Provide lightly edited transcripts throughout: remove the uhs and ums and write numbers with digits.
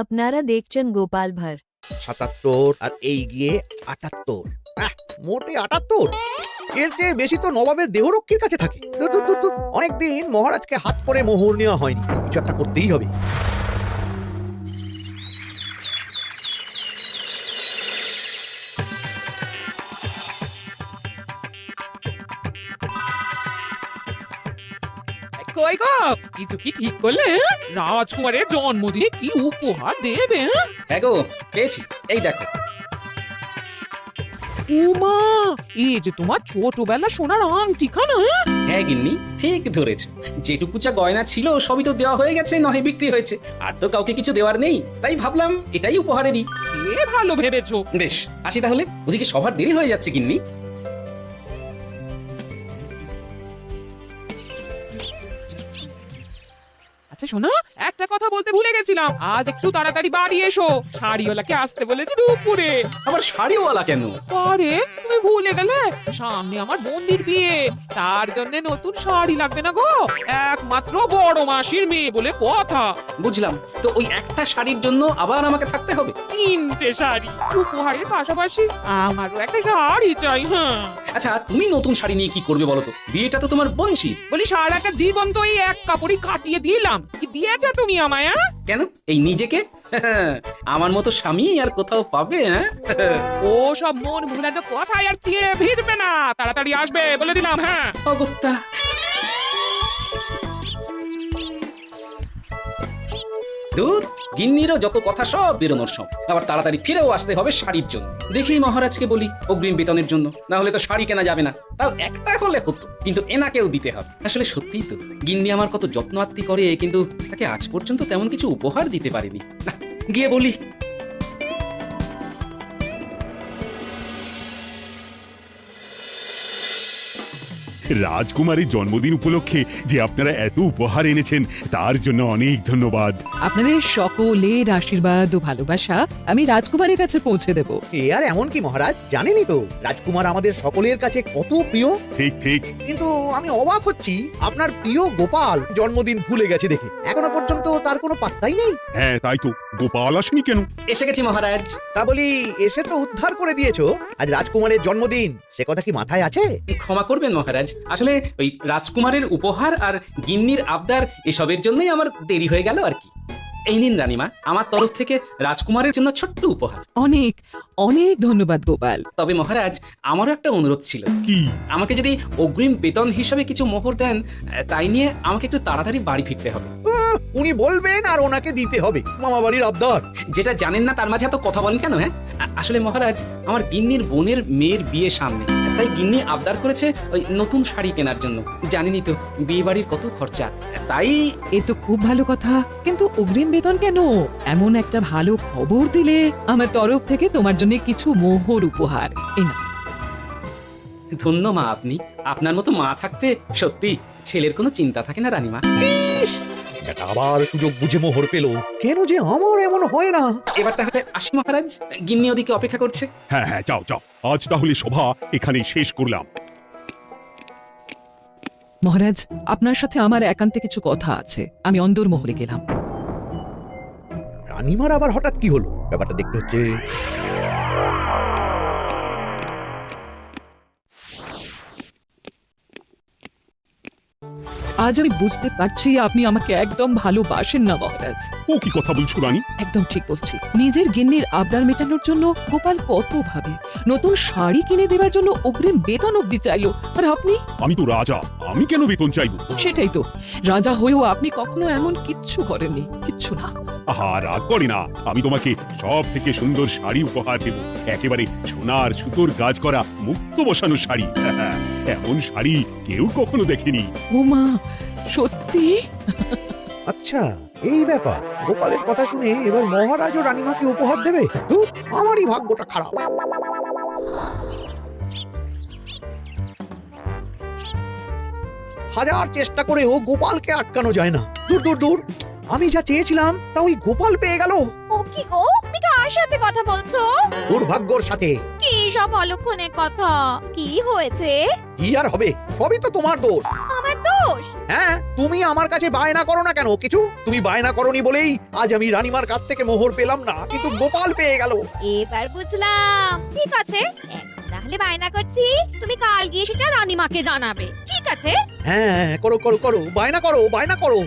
আপনারা দেখছেন গোপাল ভাঁড়। ৭৭ আর এই গিয়ে ৭৮। মোটে ৭৮। এর চেয়ে বেশি তো নবাবের দেহরক্ষীর কাছে থাকে। অনেকদিন মহারাজকে হাত করে মোহর নেওয়া হয়নি, কিছু একটা করতেই হবে। কই গো, কিছু কি ঠিক করলে? রাজকুমারের জন্মদিনে কি উপহার দেবে? হ্যাঁ গো, পেয়েছি। এই দেখো। উমা, এই যে তোমার ছোটবেলা সোনার আংটিখানা। হ্যাঁ গিন্নি, ঠিক ধরেছ। যেটুকু যা গয়না ছিল সবই তো দেওয়া হয়ে গেছে, নয় বিক্রি হয়েছে। আর তো কাউকে কিছু দেওয়ার নেই, তাই ভাবলাম এটাই উপহারে দিই। কে ভালো ভেবেছো। বেশ, আসি তাহলে। ওদিকে সবার দেরি হয়ে যাচ্ছে গিন্নি। আচ্ছা শোনো, একটা কথা বলতে ভুলে গেছিলাম। আজ একটু তাড়াতাড়ি বাড়ি এসো, শাড়িওয়ালাকে আসতে বলেছি দুপুরে। আবার শাড়িওয়ালা কেন? আরে তুমি ভুলে গেলে, সামনে আমার বোনদির বিয়ে, তার জন্য নতুন শাড়ি লাগবে না গো। একমাত্র বড় মাসির মেয়ে বলে কথা। বুঝলাম। তো ওই একটা শাড়ির জন্য আবার আমাকে থাকতে হবে? 3টে শাড়ি উপহারের পাশাপাশি আমারও একটা শাড়ি চাই। হ্যাঁ আচ্ছা, তুমি নতুন শাড়ি নিয়ে কি করবে বলো তো? বিয়েটা তো তোমার বংশীর। বলি, সারাটা জীবন তো এই এক কাপড়ই কাটিয়ে দিলাম, কি দিয়েছ তুমি আমায়? কেন, এই নিজেকে? আমার মতো স্বামী আর কোথাও পাবে? ও সব মন ভুলানো কথায় আর চিড়ে ভিড়বে না, তাড়াতাড়ি আসবে বলে দিলাম। হ্যাঁ অগত্যা। দূর, গিন্নিরও যত কথা সব বেরোনোর সব। আবার তাড়াতাড়ি ফিরেও আসতে হবে শাড়ির জন্য। দেখি মহারাজকে বলি অগ্রিম বেতনের জন্য, না হলে তো শাড়ি কেনা যাবে না। তাও একটা হলে হতো, কিন্তু এনাকেও দিতে হবে। আসলে সত্যিই তো, গিন্নি আমার কত যত্ন আত্তি করে, কিন্তু তাকে আজ পর্যন্ত তেমন কিছু উপহার দিতে পারিনি। না, গিয়ে বলি। রাজকুমারের জন্মদিন উপলক্ষে যে আপনারা এত উপহার এনেছেন তার জন্য অনেক ধন্যবাদ। আপনাদের সকলের আশীর্বাদ ও ভালোবাসা আমি রাজকুমারের কাছে পৌঁছে দেব। এ আর এমন কি মহারাজ, জানেনই তো রাজকুমার আমাদের সকলের কাছে কত প্রিয়। ঠিক ঠিক। কিন্তু আমি অবাক হচ্ছি, আপনার প্রিয় গোপাল জন্মদিন ভুলে গেছে দেখে এখনো পর্যন্ত তার কোনো পাত্তাই নেই। হ্যাঁ তাই তো, গোপাল আসেনি কেন? এসে গেছি মহারাজ। তা বলি, এসে তো উদ্ধার করে দিয়েছো, আজ রাজকুমারের জন্মদিন, সে কথা কি মাথায় আছে? ক্ষমা করবেন মহারাজ, আসলে ওই রাজকুমারের উপহার আর গিন্নির আবদার এসবের জন্যই আমার দেরি হয়ে গেল আর কি। এই নিন রানীমা, আমার তরফ থেকে রাজকুমারের জন্য ছোট্ট উপহার। অনেক অনেক ধন্যবাদ গোপাল। তবে মহারাজ, আমারও একটা অনুরোধ ছিল। কি? আমাকে যদি অগ্রিম বেতন হিসাবে কিছু মোহর দেন, তাই নিয়ে আমাকে একটু তাড়াতাড়ি বাড়ি ফিরতে হবে। উনি বলবেন আর ওনাকে দিতে হবে, মামা বাড়ির আবদার। যেটা জানেন না তার মাঝে এত কথা বলেন কেন? হ্যাঁ, আসলে মহারাজ, আমার গিন্নির বোনের মেয়ের বিয়ে সামনে, তাই গিন্নি আবদার করেছে ওই নতুন শাড়ি কেনার জন্য। জানেনই তো বিয়ে বাড়ির কত খরচা, তাই। এ তো খুব ভালো কথা, কিন্তু অগ্রিম বেতন কেন? এমন একটা ভালো খবর দিলে আমার তরফ থেকে তোমার জন্য কিছু মোহর উপহার। এই নাও। ধন্য মা আপনি। আপনার মতো মা থাকতে সত্যি ছেলের কোনো চিন্তা থাকে না রানীমা। এটা আবার সুযোগ বুঝে মোহর পেল, কেন যে আমার এমন হয় না। এবার তাহলে আসি মহারাজ, গিন্নি ওদিকে অপেক্ষা করছে। হ্যাঁ হ্যাঁ, যাও যাও, আজ তাহলে সভা এখানেই শেষ করলাম। মহারাজ, আপনার সাথে আমার একান্তে কিছু কথা আছে, আমি অন্দরমহলে গেলাম। রানীমার আবার হঠাৎ কি হলো, ব্যাপারটা দেখতে হচ্ছে। আজ আমি বুঝতে পারছি আপনি আমাকে একদম ভালোবাসেন না মহারাজ। ও কি কথা বলছো রানী? একদম ঠিক বলছি। নিজের গিন্নির আবদার মেটানোর জন্য গোপাল কত ভাবে, নতুন শাড়ি কিনে দেওয়ার জন্য অগ্রিম বেতন অব্দি চাইলো, আর আপনি? আমি তো রাজা, আমি কেন বেতন চাইবো? সেটাই তো, রাজা হয়েও আপনি কখনো এমন কিচ্ছু করেননি, কিচ্ছু না। আহা, রাগ করে না, আমি তোমাকে সব থেকে সুন্দর শাড়ি উপহার দেব। একেবারে সোনার সুতোর কাজ করা মুক্ত বসানো শাড়ি। এমন শাড়ি কেউ কখনো দেখেনি। ও মা, সত্যি? আচ্ছা, এই ব্যাপার। গোপালের কথা শুনে এবার মহারাজ ও রানীমাকে উপহার দেবে? ধুর, আমারই ভাগ্যটা খারাপ। হাজার চেষ্টা করেও গোপালকে আটকানো যায় না। দূর দূর দূর, আমি যা চেয়েছিলাম তা ওই গোপাল পেয়ে গেল। ও কি গো, তুমি কার সাথে কথা বলছো? দুর্ভাগ্যর সাথে। কি সব অলক্ষণে কথা? কি হয়েছে? কি আর হবে, সবই তো তোমার দোষ। আমার দোষ? দোষ? হ্যাঁ, তুমি আমার কাছে বায়না করো না কেন কিছু? তুমি বায়না করনি বলেই আজ আমি রানীমার কাছ থেকে মোহর পেলাম না, কিন্তু গোপাল পেয়ে গেল। এবার বুঝলাম। ঠিক আছে, এখন তাহলে বায়না করছি, তুমি কাল গিয়ে সেটা রানীমাকে জানাবে। ঠিক আছে? হ্যাঁ, করো করো করো, বায়না করো, বায়না করো।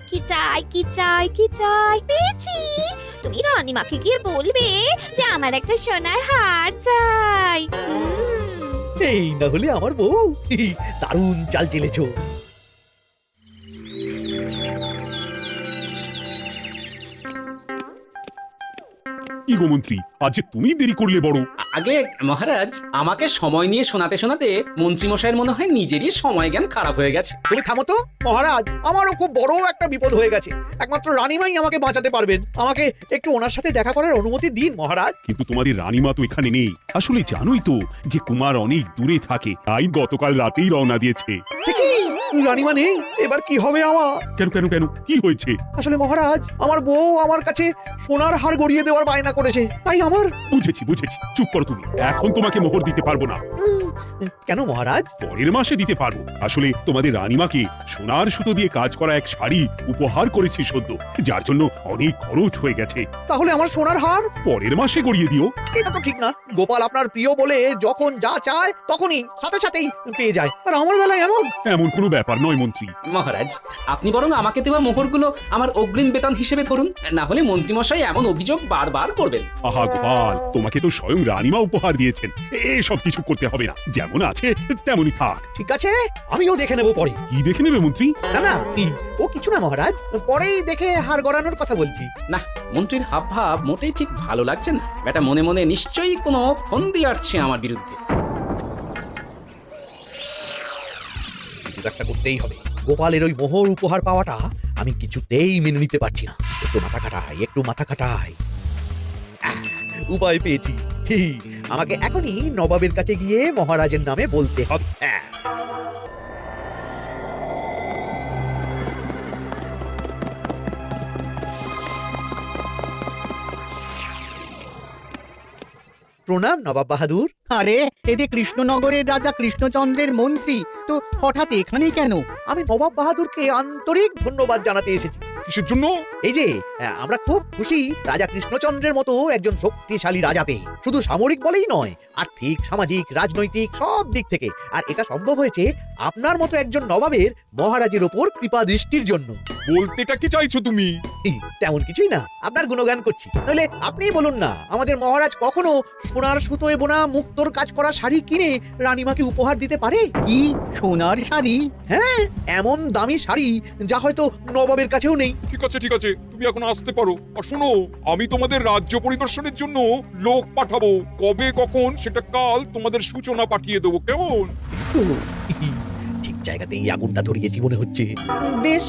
কি চাই কি চাই কি চাই? পেয়েছি। তুমি রানীমাকে গিয়ে বলবে যে আমার একটা সোনার হার চাই। এই না হলে আমার বউ। দারুণ চাল চেলেছো। কি গো মন্ত্রী, আজ যে তুমি দেরি করলে বড়। আগে মহারাজ, আমাকে সময় নিয়ে শোনাতে শোনাতে মন্ত্রীমশাইয়ের মনে হয় নিজেরই সময় জ্ঞান খারাপ হয়ে গেছে। তুমি থামো তো মহারাজ, আমারও খুব বড় একটা বিপদ হয়ে গেছে। একমাত্র রানীমাই আমাকে বাঁচাতে পারবেন। আমাকে একটু ওনার সাথে দেখা করার অনুমতি দিন মহারাজ। কিন্তু তোমাদের রানীমা তো এখানে নেই। আসলে জানোই তো যে কুমার অনেক দূরে থাকে, তাই গতকাল রাতেই রওনা দিয়েছে। কি রানীমা নেই? এবার কি হবে আমার? কেন কেন কেন, কি হয়েছে? আসলে মহারাজ, আমার বউ আমার কাছে সোনার হার গড়িয়ে দেওয়ার বায়না করেছে, তাই আমার। বুঝেছি বুঝেছি, চুপ করো তুমি। এখন তোমাকে মোহর দিতে পারবো না। কেন মহারাজ? পরের মাসে দিতে পারবো। আসলে তোমাদের রানীমাকে সোনার সুতো দিয়ে কাজ করা এক শাড়ি উপহার করেছি সদ্য, যার জন্য অনেক খরচ হয়ে গেছে। তাহলে আমার সোনার হার পরের মাসে গড়িয়ে দিও। এটা তো ঠিক না। গোপাল আপনার প্রিয় বলে যখন যা চায় তখনই সাথে সাথেই পেয়ে যায়, আর আমার বেলায় এমন। এমন কোনো ব্যাপার নয় মন্ত্রী। মহারাজ, আপনি বরং আমাকে দেওয়া মোহরগুলো আমার অগ্রিম বেতন হিসেবে ধরুন, না হলে মন্ত্রীমশাই এমন অভিযোগ বারবার করবেন। আহা গোপাল, তোমাকে তো স্বয়ং রানীমা উপহার দিয়েছেন, এসব কিছু করতে হবে না। যেমন আছে তেমনই থাক। ঠিক আছে, আমিও দেখে নেব পরে। কি দেখে নেবে মন্ত্রী? না না, ও কিছু না মহারাজ, পরেই দেখে হার গড়ানোর কথা বলছি। না, মন্ত্রীর হাব ভাব মোটেই ঠিক ভালো লাগছে না। বেটা মনে মনে নিশ্চয়ই কোনো ফন্দি আটছে আমার বিরুদ্ধে। কিছু একটা করতেই হবে। গোপালের ওই মোহর উপহার পাওয়াটা আমি কিছুতেই মেনে নিতে পারছি না। একটু মাথা খাটাই, একটু মাথা খাটাই। উপায় পেয়েছি। আমাকে এখনই নবাবের কাছে গিয়ে মহারাজের নামে বলতে হবে। প্রণাম নবাব বাহাদুর। আরে এ যে কৃষ্ণনগরের রাজা কৃষ্ণচন্দ্রের মন্ত্রী, তো হঠাৎ এখানে কেন? আমি নবাব বাহাদুরকে আন্তরিক ধন্যবাদ জানাতে এসেছি। কিসের জন্য? এই যে আমরা খুব খুশি রাজা কৃষ্ণচন্দ্রের মতো একজন শক্তিশালী রাজা পেয়ে। শুধু সামরিক বলেই নয়, আর্থিক, সামাজিক, রাজনৈতিক সব দিক থেকে। আর এটা সম্ভব হয়েছে আপনার মতো একজন নবাবের মহারাজের ওপর কৃপা দৃষ্টির জন্য। বলতেটা কি চাইছো তুমি? তেমন কিছুই না, আপনার গুণগান করছি। তাহলে আপনিই বলুন না, আমাদের মহারাজ কখনো সোনার সুতোয় বোনা মুক্তোর কাজ করা শাড়ি কিনে রানীমাকে উপহার দিতে পারে? কি সোনার শাড়ি? হ্যাঁ, এমন দামি শাড়ি যা হয়তো নবাবের কাছেও নেই। ঠিক আছে ঠিক আছে, তুমি এখন আসতে পারো। আর শোনো, আমি তোমাদের রাজ্য পরিদর্শনের জন্য লোক পাঠাবো। কবে কখন সেটা কাল তোমাদের সূচনা পাঠিয়ে দেবো, কেমন? ঠিক জায়গাতেই আগুনটা ধরিয়েছি মনে হচ্ছে। বেশ।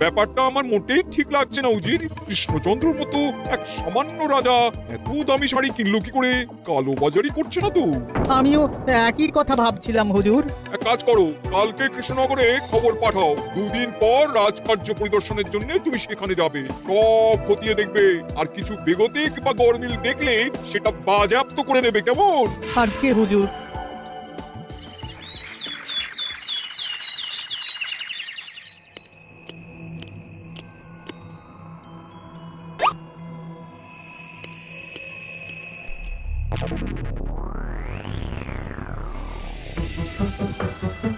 ব্যাপারটা আমার মোটেই ঠিক লাগছে না উজির। কৃষ্ণচন্দ্রের মতো এক সামান্য রাজা এত দামি শাড়ি কিনলো কি করে? কালো বাজারি করছে না তো? আমিও একই কথা ভাবছিলাম হুজুর। এক কাজ করো, কালকে কৃষ্ণনগরে খবর পাঠাও। 2 দিন পর রাজকার্য পরিদর্শনের জন্য তুমি সেখানে যাবে। সব খতিয়ে দেখবে, আর কিছু বেগতিক বা গরমিল দেখলে সেটা বাজেয়াপ্ত করে নেবে, কেমন? আর কে হুজুর?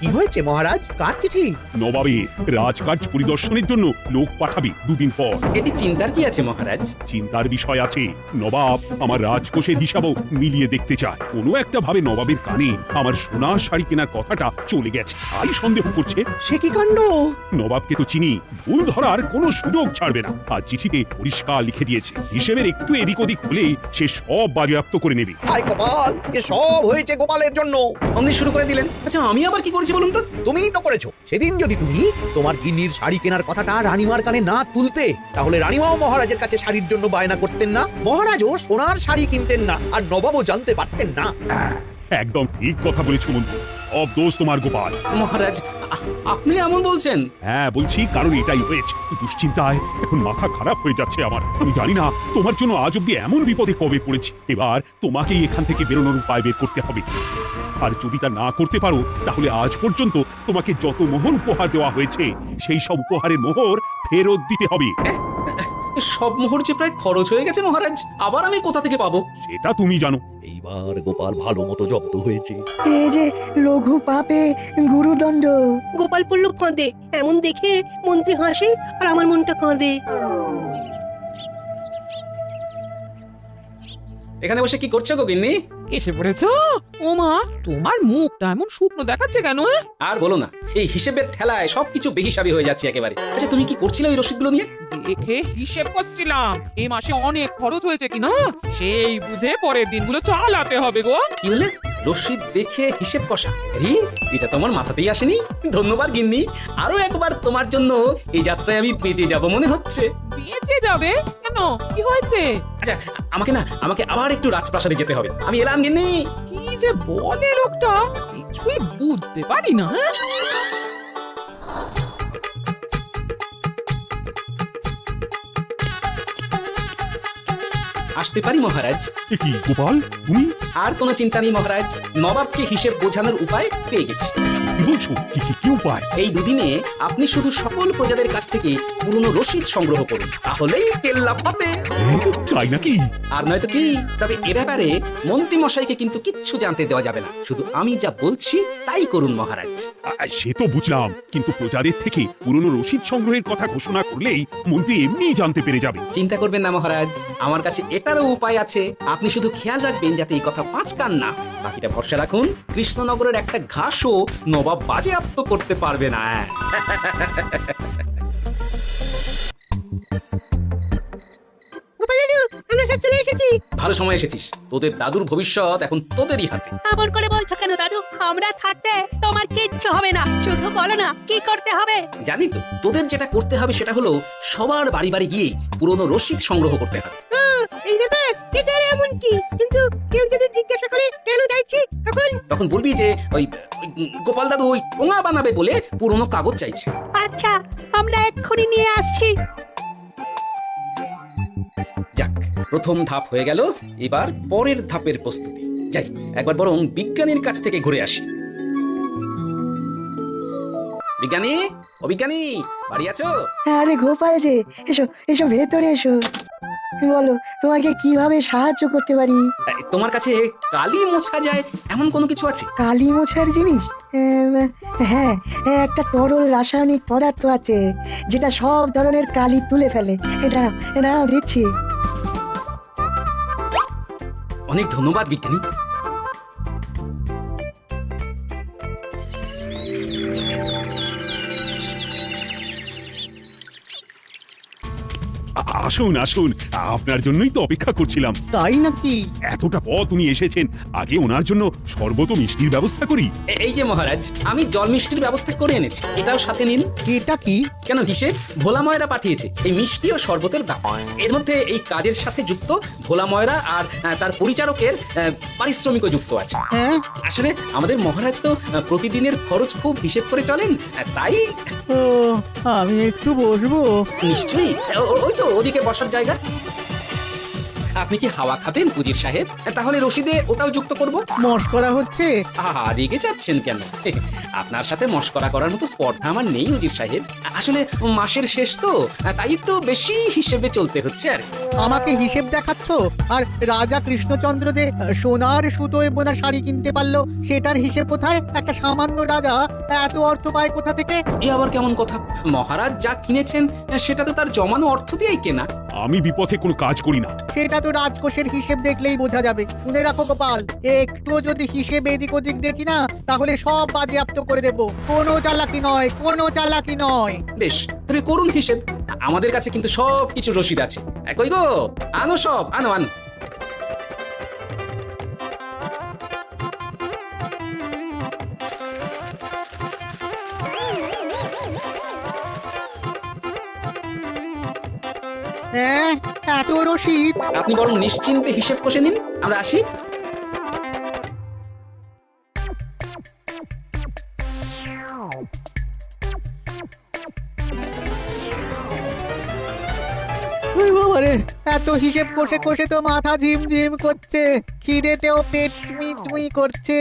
কি হয়েছে মহারাজ? কার চিঠি? নবাবের রাজকার্য পরিদর্শনের জন্য লোক পাঠাবে 2 দিন পর। এটি চিন্তার কি আছে মহারাজ? চিন্তার বিষয় আছে। নবাব আমার রাজকোষের হিসাবও মিলিয়ে দেখতে চায়। কোনো একটা ভাবে নবাবের কানে আমার সোনার শাড়ি কেনার কথাটা চলে গেছে, তাই সন্দেহ করছে। সে কি কাণ্ড! নবাবকে তো চিনি, ভুল ধরার কোনো সুযোগ ছাড়বে না। আর চিঠিতে পরিষ্কার লিখে দিয়েছে, হিসেবের একটু এদিক ওদিক হলে সে সব বাজেয়াপ্ত করে নেবে। হায় কপাল, এ সব হয়েছে গোপালের জন্য। অমনি শুরু করে দিলেন। আচ্ছা, আমি আবার কি করেছি বলুন তো? তুমিই তো করেছো। সেদিন যদি তুমি তোমার গিন্নির শাড়ি কেনার কথাটা রানীমার কানে না তুলতে, তাহলে রানীমাও মহারাজের কাছে শাড়ির জন্য বায়না করতেন না, মহারাজও সোনার শাড়ি কিনতেন না, আর নবাবও জানতে পারতেন না। একদম ঠিক কথা বলেছো মন্ত্রী। সব দোষ তোমার গোপাল। মহারাজ আপনি এমন বলছেন? হ্যাঁ বলছি, কারণ এটাই হয়েছে। দুশ্চিন্তায় এখন মাথা খারাপ হয়ে যাচ্ছে আমার। আমি জানি না তোমার জন্য আজ অব্দি এমন বিপদে কবে পড়েছি। এবার তোমাকেই এখান থেকে বেরোনোর উপায় বের করতে হবে। আর যদি তা না করতে পারো তাহলে আজ পর্যন্ত তোমাকে যত মোহর উপহার দেওয়া হয়েছে সেই সব উপহারের মোহর ফেরত দিতে হবে। সব মোহর যে প্রায় খরচ হয়ে গেছে মহারাজ, আবার আমি কোথা থেকে পাবো? সেটা তুমি জানো। এইবার গোপাল ভালো মতো জব্দ হয়েছে। এই যে লঘু পাপে গুরুদণ্ড। গোপাল পড়ল কাঁদে, এমন দেখে মন্ত্রী হাসে আর আমার মনটা কাঁদে। এখানে বসে কি করছো গো গিন্নি? এসে পড়েছো? ও মা, তোমার মুখটা এমন শুকনো দেখাচ্ছে কেন? আর বলো না, এই হিসেবের ঠেলায় সবকিছু বেহিসাবি হয়ে যাচ্ছে একেবারে। আচ্ছা তুমি কি করছিলে ওই রসিদগুলো নিয়ে? দেখে হিসেব করছিলাম এই মাসে অনেক খরচ হয়েছে কিনা, সেই বুঝে পরের দিনগুলো চালাতে হবে গো। কি হলে? রসিদ দেখে হিসেব কষা? আরে এটা তোমার মাথাতেই আসেনি। ধন্যবাদ গিন্নি, আরো একবার তোমার জন্য এই যাত্রায় আমি বেঁচে যাব মনে হচ্ছে। বেঁচে যাবে কেন? কি হয়েছে? আচ্ছা আমাকে আবার একটু রাজপ্রাসাদে যেতে হবে। আমি এলাম গিন্নি। কি যে বলে লোকটা, কিছুই বুঝতে পারি না। আসতে পারি মহারাজ? এ কি গোপাল, তুমি? আর কোনো চিন্তা নেই মহারাজ, নবাবকে হিসেব বোঝানোর উপায় পেয়ে গেছি। কি বলছো? কি উপায়? এই দুদিনে আপনি শুধু সকল প্রজাদের কাছ থেকে পুরনো রসিদ সংগ্রহ করুন, তাহলেই কেল্লা ফতে। তাই নাকি? আর নয়তো কি? তবে এ ব্যাপারে মন্ত্রী মশাইকে কিন্তু কিচ্ছু জানতে দেওয়া যাবে না, শুধু আমি যা বলছি তাই করুন মহারাজ। সে তো বুঝলাম, কিন্তু প্রজাদের থেকে পুরনো রসিদ সংগ্রহের কথা ঘোষণা করলেই মন্ত্রী এমনিই জানতে পেরে যাবে। চিন্তা করবেন না মহারাজ, আমার কাছে এটারও উপায় আছে। আপনি শুধু খেয়াল রাখবেন যাতে এই কথা পাঁচ কান না। বাকিটা ভরসা রাখুন, কৃষ্ণনগরের একটা ঘাসও নবাব বাজেয়াপ্ত করতে পারবে না। গোপাল দাদু, আমরা সব চলে এসেছি। ভালো সময় এসেছিস, তোদের দাদুর ভবিষ্যৎ এখন তোদেরই হাতে। আবার করে বলছো কেন দাদু? আমরা থাকতে তোমার কিচ্ছু হবে না, শুধু বলো না কি করতে হবে। জানি তো, তোদের যেটা করতে হবে সেটা হলো সবার বাড়ি বাড়ি গিয়ে পুরনো রসিদ সংগ্রহ করতে হবে। এই ব্যাপার, এটা এমন কি? কিন্তু কেউ যদি জিজ্ঞাসা করে কেন যাইছি, তখন বলবি যে ওই গোপাল দাদু ওই টোঙা বানাবে বলে পুরনো কাগজ চাইছে। আচ্ছা আমরা এক্ষুনি নিয়ে আসছি। যাক, প্রথম ধাপ হয়ে গেল, এবার পরের ধাপের প্রস্তুতি। যাই একবার বরং বিজ্ঞানীর কাছ থেকে ঘুরে আসি। বিজ্ঞানী, ও বিজ্ঞানী, বাড়ি আছো? আরে গোপাল যে, এসো এসো ভেতরে এসো। বলো তোমাকে কিভাবে সাহায্য করতে পারি? তোমার কাছে কালি মোছা যায় এমন কোনো কিছু আছে? কালি মোছার জিনিস? হ্যাঁ, একটা তরল রাসায়নিক পদার্থ আছে যেটা সব ধরনের কালি তুলে ফেলে। দাঁড়াও দিচ্ছি। অনেক ধন্যবাদ বিজ্ঞানী। আসুন আসুন, আপনার জন্যই তো অপেক্ষা করছিলাম। তাই নাকি? এতটা পথ উনি এসেছেন, আগে ওনার জন্য শরবত ও মিষ্টির ব্যবস্থা করি। এই যে মহারাজ, আমি জল মিষ্টির ব্যবস্থা করে এনেছি, এটাও সাথে নিন। এটা কি? কেন হিসেব? ভোলা ময়রা পাঠিয়েছে এই মিষ্টি ও শরবতের দাম। এর মধ্যে এই কাজের সাথে যুক্ত ভোলা ময়রা আর তার পরিচারকের পারিশ্রমিকও যুক্ত আছে। হ্যাঁ, আসলে আমাদের মহারাজ তো প্রতিদিনের খরচ খুব হিসেব করে চলেন, তাই। ও আমি একটু বসবো? নিশ্চয়ই, ওই তো ওদিকে বসার জায়গা। আপনি কি হাওয়া খাবেন উজির সাহেব? তাহলে রশিদে ওটাও যুক্ত করব। মশকরা হচ্ছে? আহা, রেগে যাচ্ছেন কেন? আপনার সাথে মশকরা করার মতো স্পর্ধা আমার নেই উজির সাহেব। আসলে মাসের শেষ তো, তাই একটু বেশি হিসেবে চলতে হচ্ছে আর। আমাকে হিসেব দেখাচ্ছ? আর রাজা কৃষ্ণচন্দ্র যে সোনার সুতোয় বোনা শাড়ি কিনতে পারলো, সেটার হিসেব কোথায়? একটা সামান্য রাজা এত অর্থ পায় কোথা থেকে? এ আবার কেমন কথা? মহারাজ যা কিনেছেন সেটা তো তার জমানো অর্থ দিয়েই কেনা। আমি বিপথে কোনো কাজ করি না। সেটা তো রাজকোষের হিসেব দেখলেই বোঝা যাবে। শুনে রাখো গোপাল, একটু যদি হিসেব এদিক ওদিক দেখি না, তাহলে সব বাজেয়াপ্ত করে দেব। কোনো চালাকি নয়, কোনো চালাকি নয়। বেশ, তবে করুন হিসেব। আমাদের কাছে কিন্তু সব কিছু রসিদ আছে। কই গো, আনো সব, আনো আনো। হ্যাঁ, এত রসিদ? আপনি বরং নিশ্চিন্তে হিসেব কষে নিন, আমরা আসি। ওই বাবারে, এত হিসেব কষে কষে তো মাথা ঝিমঝিম করছে, খিদেতেও পেট টুই করছে।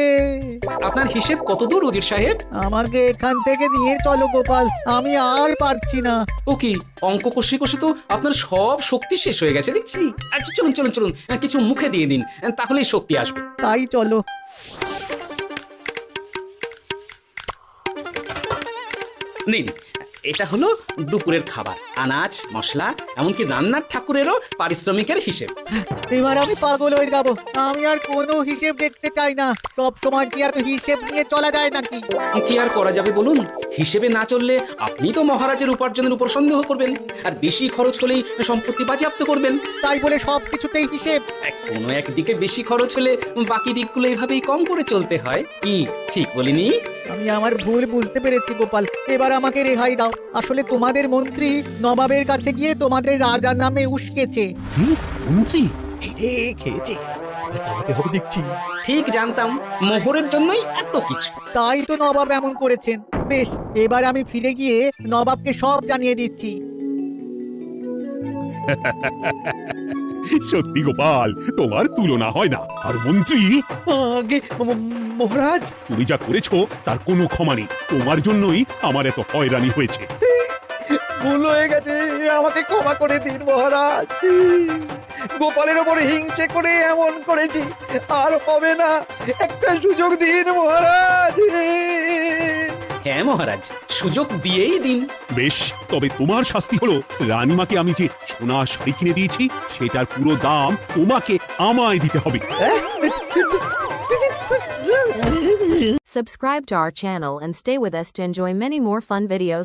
আপনার হিসেব কত দূর উজির সাহেব? আমাকে এখান থেকে নিয়ে চলো গোপাল, আমি আর পারছি না। ও কি, অঙ্ক কষে কষে তো আপনার সব শক্তি শেষ হয়ে গেছে দেখছি। আচ্ছা চলুন চলুন চলুন, কিছু মুখে দিয়ে দিন, তাহলেই শক্তি আসবে। তাই চলো। নিন, এটা হলো দুপুরের খাবার, আনাজ মশলা এমনকি রান্নার ঠাকুরেরও পারিশ্রমিকের হিসেব। এবার আমি পাগল হয়ে যাব, আমি আর কোনো হিসেব দেখতে চাই না। সব সময় কি আর হিসেব নিয়ে চলা যায় নাকি? কি আর করা যাবে বলুন? হিসেবে না চললে আপনি তো মহারাজের উপার্জনের উপর সন্দেহ করবেন, আর বেশি খরচ হলেই সম্পত্তি বাজেয়াপ্ত করবেন। তাই বলে সব কিছুতেই হিসেব? কোনো একদিকে বেশি খরচ হলে বাকি দিকগুলো এভাবেই কম করে চলতে হয়। কি ঠিক বলিনি? আমি আমার ভুল বুঝতে পেরেছি গোপাল, এবার আমাকে রেহাই দাও। আসলে তোমাদের মন্ত্রী নবাবের কাছে গিয়ে তোমাদের রাজার নামে উস্কেছে। কি মন্ত্রী? এই রে, খেয়েছে, খাওয়াতে হবে দেখছি। ঠিক জানতাম, মোহরের জন্যই এত কিছু। তাই তো নবাব এমন করেছেন। বেশ, এবার আমি ফিরে গিয়ে নবাবকে সব জানিয়ে দিচ্ছি। সত্যি গোপাল, তোমার তুলনা হয় না। আর মন্ত্রী, আগে মহারাজ, তুমি যা করেছো তার কোনো ক্ষমা নেই। তোমার জন্যই আমার এত হয়রানি হয়েছে। ভুল হয়ে গেছে, আমাকে ক্ষমা করে দিন মহারাজ। গোপালের ওপরে হিংসে করে এমন করেছি, আর হবে না। একটা সুযোগ দিন মহারাজ। হ্যাঁ মহারাজ, সুযোগ দিয়েই দিন। বেশ, তবে তোমার শাস্তি হলো রানীমাকে আমি যে সোনা শাড়ি কিনে দিয়েছি সেটার পুরো দাম তোমাকে আমায় দিতে হবে। Subscribe to our channel and stay with us to enjoy many more fun videos